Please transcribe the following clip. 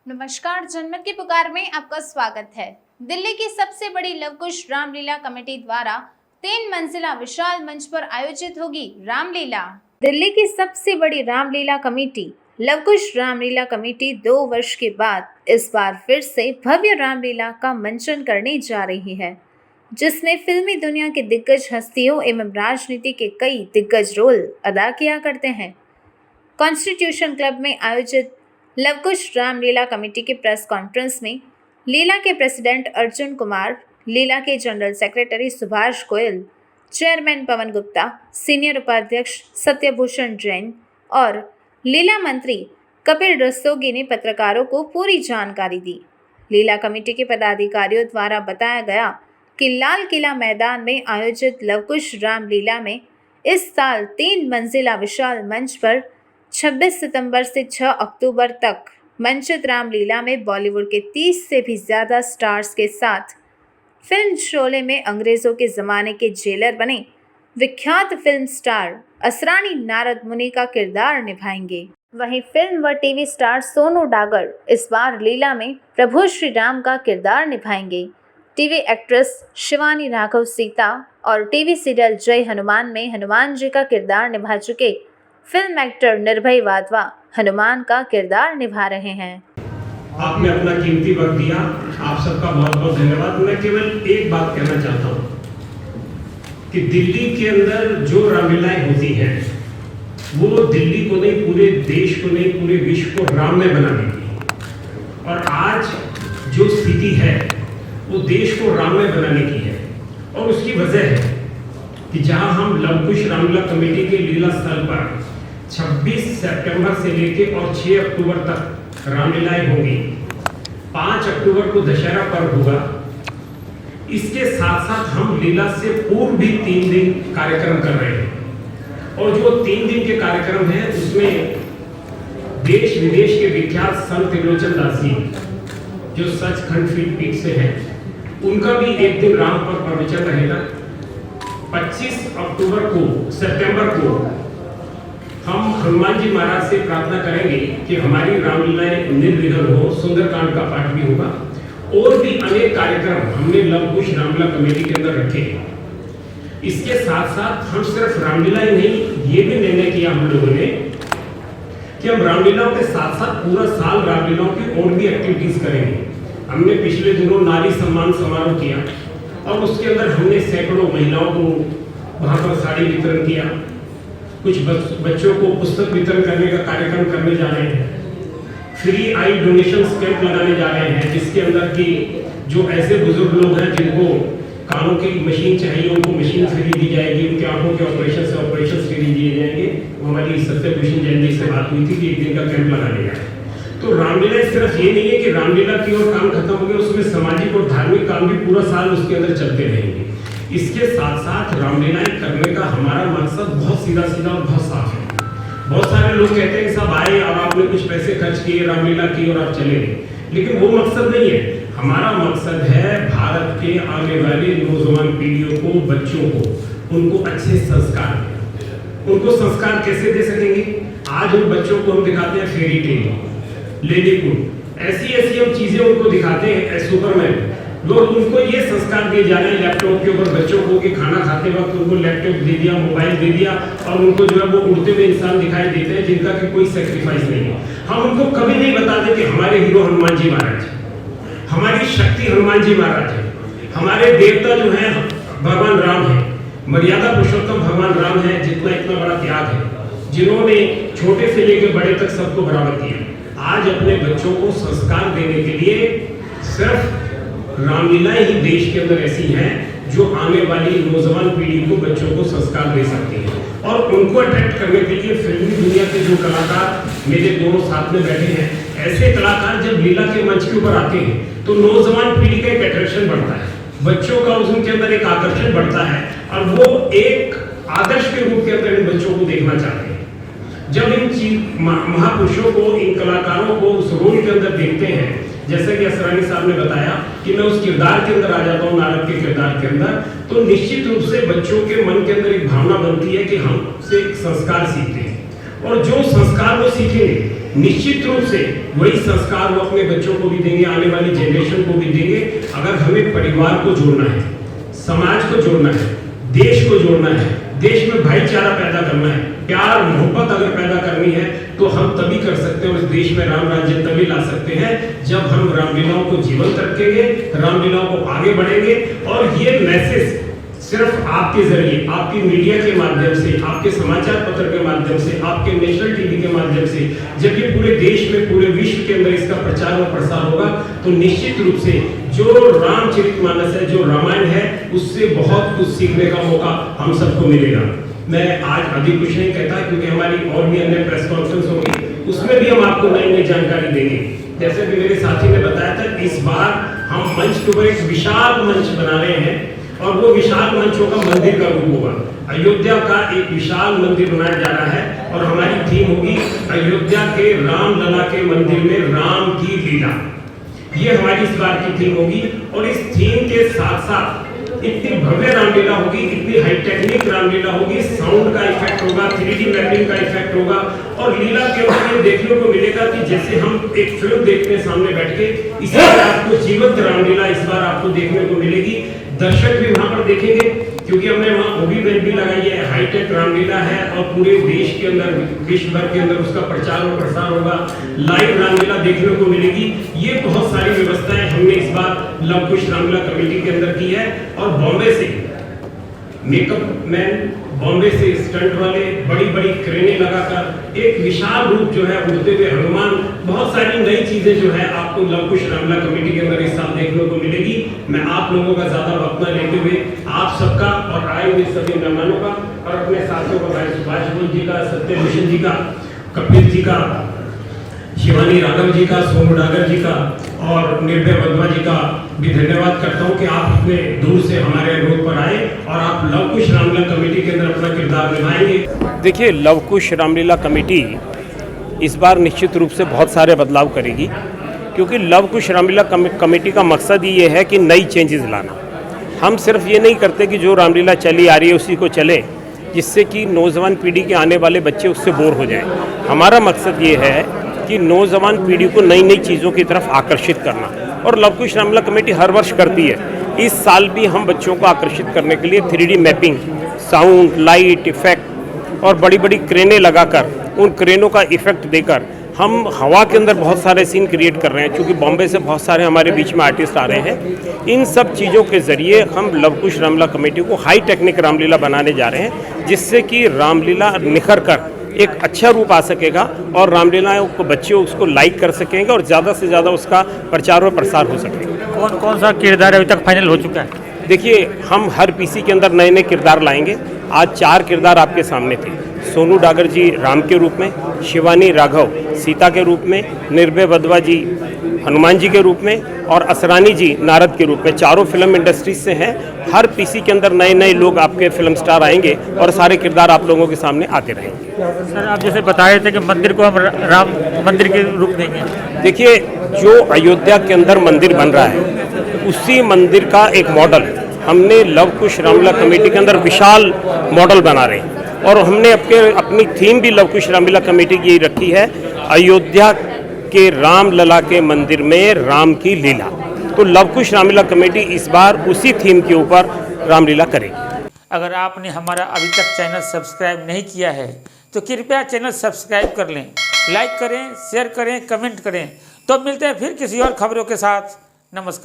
नमस्कार, जनमत की पुकार में आपका स्वागत है। दिल्ली की सबसे बड़ी लवकुश रामलीला कमेटी द्वारा 3 मंजिला विशाल मंच पर आयोजित होगी रामलीला। दिल्ली की सबसे बड़ी रामलीला कमेटी लवकुश रामलीला कमेटी 2 वर्ष के बाद इस बार फिर से भव्य रामलीला का मंचन करने जा रही है, जिसमें फिल्मी दुनिया के दिग्गज हस्तियों एवं राजनीति के कई दिग्गज रोल अदा किया करते हैं। कॉन्स्टिट्यूशन क्लब में आयोजित लवकुश रामलीला कमेटी के प्रेस कॉन्फ्रेंस में लीला के प्रेसिडेंट अर्जुन कुमार, लीला के general secretary Subhash Goyal, chairman Pawan Gupta, senior उपाध्यक्ष सत्यभूषण जैन और लीला मंत्री कपिल रस्तोगी ने पत्रकारों को पूरी जानकारी दी। लीला कमेटी के पदाधिकारियों द्वारा बताया गया कि लाल किला मैदान में आयोजित लवकुश रामलीला में इस साल 3 मंजिला विशाल मंच पर 26 सितंबर से 6 अक्टूबर तक मंचित रामलीला में बॉलीवुड के 30 से भी ज़्यादा स्टार्स के साथ फिल्म शोले में अंग्रेज़ों के ज़माने के जेलर बने विख्यात फिल्म स्टार असरानी नारद मुनि का किरदार निभाएंगे। वहीं फिल्म व टीवी स्टार सोनू डागर इस बार लीला में प्रभु श्री राम का किरदार निभाएंगे। टीवी एक्ट्रेस शिवानी राघव सीता और टीवी सीरियल जय हनुमान में हनुमान जी का किरदार निभा चुके फिल्म एक्टर निर्भय वाधवा हनुमान का किरदार निभा रहे हैं। आपने अपना कीमती वक्त दिया, आप सबका बहुत बहुत धन्यवाद। मैं केवल एक बात कहना चाहता हूँ कि दिल्ली के अंदर जो रामलीलाएं होती हैं वो दिल्ली को नहीं, पूरे देश को नहीं, पूरे विश्व को राम में बना देगी। और आज जो स्थिति है वो देश को राम में बनाने की है और उसकी वजह है कि जहां हम लवकुश रामलीला कमेटी के लीला स्थल पर 26 सितंबर से लेकर और 6 अक्टूबर तक रामलीलाएं होंगी। 5 अक्टूबर को दशहरा पर्व होगा। इसके साथ साथ हम लीला से पूर्व भी 3 दिन कार्यक्रम कर रहे हैं और जो 3 दिन के कार्यक्रम हैं उसमें देश विदेश के विख्यात संत त्रिलोचन दास जी जो सचखंड फील्ड पीठ से हैं, उनका भी एक दिन राम पर प्रवचन रहेगा। 25 सितंबर को हम हनुमान जी महाराज से प्रार्थना करेंगे कि हमारी रामलीलाएं निर्विघ्न हो, सुंदरकांड का पाठ भी होगा और भी अनेक कार्यक्रम हमने लवकुश रामलीला कमेटी के अंदर रखे। इसके साथ साथ हम सिर्फ रामलीला ही नहीं, ये भी निर्णय किया हम लोगों ने कि हम रामलीलाओं के साथ साथ पूरा साल रामलीलाओं की और भी एक्टिविटीज करेंगे। हमने पिछले दिनों नारी सम्मान समारोह किया और उसके अंदर हमने सैकड़ों महिलाओं को वहां पर साड़ी वितरण किया। कुछ बच्चों को पुस्तक वितरण करने का कार्यक्रम करने जा रहे हैं। फ्री आई डोनेशन कैंप लगाने जा रहे हैं जिसके अंदर की जो ऐसे बुजुर्ग लोग हैं जिनको कानों की मशीन चाहिए उनको मशीन फ्री दी जाएगी, उनके आंखों के ऑपरेशन फ्री दिए जाएंगे। हमारी सत्यभूषण जैन जी से बात हुई थी कि एक दिन का कैंप लगाने का। तो रामलीला सिर्फ ये नहीं है कि रामलीला की ओर काम खत्म हो गया, उसमें सामाजिक और धार्मिक काम भी पूरा साल उसके अंदर चलते रहेंगे। इसके साथ साथ रामलीलाएं करने का हमारा मकसद बहुत सीधा और बहुत साफ है। बहुत सारे लोग कहते हैं कि साहब आए और आपने कुछ पैसे खर्च किए, रामलीला की और आप चले गए, लेकिन वो मकसद नहीं है। हमारा मकसद है भारत के आने वाली नौजवान पीढ़ियों को, बच्चों को, उनको अच्छे संस्कार दें। उनको संस्कार कैसे दे सकेंगे? आज उन बच्चों को हम दिखाते हैं फेरी टेल, लेडीपुर, ऐसी हम चीजें उनको दिखाते हैं, सुपरमैन। लोग उनको ये संस्कार दिए जा रहे हैं लैपटॉप के ऊपर बच्चों को कि खाना खाते वक्त उनको लैपटॉप दे दिया, मोबाइल दे दिया और उनको जो है वो उड़ते हुए इंसान दिखाई देते हैं जिनका कि कोई सेक्रीफाइस नहीं है। हम उनको कभी नहीं बताते कि हमारे हीरो हनुमान जी महाराज है, हमारी शक्ति हनुमान जी महाराज है, हमारे देवता जो है भगवान राम है, मर्यादा पुरुषोत्तम भगवान राम है, जितना इतना बड़ा त्याग है, जिन्होंने छोटे से लेकर बड़े तक सबको बराबर किया। आज अपने बच्चों को संस्कार देने के लिए सिर्फ रामलीलाएं ही देश के अंदर ऐसी हैं जो आने वाली नौजवान पीढ़ी को, बच्चों को संस्कार दे सकती है। और उनको अट्रैक्ट करने के लिए फिल्मी दुनिया के जो कलाकार मेरे दोनों साथ में बैठे हैं, ऐसे कलाकार जब लीला के मंच के ऊपर आते हैं तो नौजवान पीढ़ी का एक अट्रैक्शन बढ़ता है, बच्चों का उनके अंदर एक आकर्षण बढ़ता है और वो एक आदर्श के रूप के अंदर इन बच्चों को देखना चाहते हैं। जब इन महापुरुषों को, इन कलाकारों को उस रोल के अंदर देखते हैं, जैसे कि असरानी साहब ने बताया कि मैं उस किरदार के अंदर आ जाता हूँ, नारद के किरदार के अंदर, तो निश्चित रूप से बच्चों के मन के अंदर एक भावना बनती है कि हम से एक संस्कार सीखते हैं और जो संस्कार वो सीखेंगे निश्चित रूप से वही संस्कार वो अपने बच्चों को भी देंगे, आने वाली जनरेशन को भी देंगे। अगर हमें परिवार को जोड़ना है, समाज को जोड़ना है, देश को जोड़ना है, देश में भाईचारा पैदा करना है, प्यार मोहब्बत अगर पैदा करनी है, तो हम तभी कर सकते हैं और इस देश में राम राज्य तभी ला सकते हैं जब हम रामलीलाओं को जीवंत रखेंगे, रामलीलाओं को आगे बढ़ेंगे। और ये मैसेज सिर्फ आपके जरिए, आपकी मीडिया के माध्यम से, आपके समाचार पत्र के माध्यम से, आपके नेशनल टीवी के माध्यम से, जब ये पूरे देश में, पूरे विश्व के अंदर इसका प्रचार और प्रसार होगा, तो निश्चित रूप से जो रामचरितमानस है, जो रामायण है, उससे बहुत कुछ सीखने का मौका हम सबको मिलेगा। मैं आज अधिक कुछ नहीं कहता क्योंकि हमारी और भी अन्य प्रेस कॉन्फ्रेंस होगी, उसमें भी हम आपको नई नई जानकारी देंगे। जैसे कि मेरे साथी ने बताया था, इस बार हम मंच के ऊपर एक विशाल मंच बना रहे हैं और वो विशाल मंच होगा मंदिर का रूप होगा। अयोध्या का एक विशाल मंदिर बनाया जा रहा है और हमारी थीम होगी अयोध्या के रामलला के मंदिर में राम की लीला। ये हमारी इस बार की थीम होगी और इस थीम के साथ साथ इतनी भव्य रामलीला होगी, इतनी हाईटेक्निक रामलीला होगी, साउंड का इफेक्ट होगा, 3D मैपिंग का इफेक्ट होगा और लीला के ऊपर ये देखने को मिलेगा कि जैसे हम एक फिल्म देखते हैं सामने बैठ के, इसी तरह आपको जीवंत रामलीला इस बार आपको देखने को मिलेगी। दर्शक भी वहां पर देखेंगे क्योंकि हमने वहां ओबी बैंड भी लगाई है, हाईटेक रामलीला है और पूरे देश के अंदर, विश्व भर के अंदर उसका प्रचार और प्रसार होगा, लाइव रामलीला देखने को मिलेगी। ये बहुत सारी व्यवस्थाएं हमने इस बार लव कुश रामलीला कमेटी के अंदर की है और बॉम्बे से मेकअप मैन, बॉम्बे से स्टंट वाले, बड़ी बड़ी क्रेनें लगाकर एक विशाल रूप जो है उड़ते हुए हनुमान, बहुत सारी नई चीजें जो है आपको लव कुश रामलीला कमेटी के अंदर इस साल देखने को मिलेगी। मैं आप लोगों का ज्यादा वक्त न लेते हुए आप सबका और आए हुए सभी मेहमानों का और अपने साथियों का, भाई सुभाष बोल जी का, सत्यभूषण जी का, कपिल जी का, शिवानी राघव जी का, सोनू डागर जी का और निर्भय वधवा जी का भी धन्यवाद करता हूं कि आप इतने दूर से हमारे अनुरोध पर आए और आप लव कुश रामलीला कमेटी के अंदर अपना किरदार निभाएंगे। देखिए, लव कुश रामलीला कमेटी इस बार निश्चित रूप से बहुत सारे बदलाव करेगी क्योंकि लव कुश रामलीला कमेटी का मकसद ही ये है कि नई चेंजेस लाना। हम सिर्फ ये नहीं करते कि जो रामलीला चली आ रही है उसी को चले, जिससे कि नौजवान पीढ़ी के आने वाले बच्चे उससे बोर हो जाएं। हमारा मकसद ये है कि नौजवान पीढ़ी को नई नई चीज़ों की तरफ आकर्षित करना और लव कुश रामलीला कमेटी हर वर्ष करती है। इस साल भी हम बच्चों को आकर्षित करने के लिए 3D mapping, sound, light, effect और बड़ी बड़ी क्रेनें लगाकर, उन क्रेनों का इफेक्ट देकर हम हवा के अंदर बहुत सारे सीन क्रिएट कर रहे हैं। क्योंकि बॉम्बे से बहुत सारे हमारे बीच में आर्टिस्ट आ रहे हैं। इन सब चीज़ों के ज़रिए हम लव कुश रामलीला कमेटी को हाई टेक्निक रामलीला बनाने जा रहे हैं, जिससे कि रामलीला निखर कर एक अच्छा रूप आ सकेगा और रामलीलाओं को बच्चे उसको लाइक कर सकेंगे और ज़्यादा से ज़्यादा उसका प्रचार और प्रसार हो सकेगा। कौन कौन सा किरदार अभी तक फाइनल हो चुका है? देखिए, हम हर पीसी के अंदर नए नए किरदार लाएंगे। आज 4 किरदार आपके सामने थे। सोनू डागर जी राम के रूप में, शिवानी राघव सीता के रूप में, निर्भय वधवा जी हनुमान जी के रूप में और असरानी जी नारद के रूप में। चारों फिल्म इंडस्ट्रीज से हैं। हर पीसी के अंदर नए नए लोग आपके फिल्म स्टार आएंगे और सारे किरदार आप लोगों के सामने आते रहेंगे। सर, आप जैसे बता रहे थे कि मंदिर को हम राम मंदिर के रूप देंगे। देखिए, जो अयोध्या के अंदर मंदिर बन रहा है उसी मंदिर का एक मॉडल हमने लव कुश रामलीला कमेटी के अंदर विशाल मॉडल बना रहे हैं और हमने अपनी थीम भी लव कुश रामलीला कमेटी की रखी है, अयोध्या के रामलला के मंदिर में राम की लीला। तो लव कुश रामलीला कमेटी इस बार उसी थीम के ऊपर रामलीला करेगी। अगर आपने हमारा अभी तक चैनल सब्सक्राइब नहीं किया है तो कृपया चैनल सब्सक्राइब कर लें, लाइक करें, शेयर करें, कमेंट करें। तो मिलते हैं फिर किसी और खबरों के साथ। नमस्कार।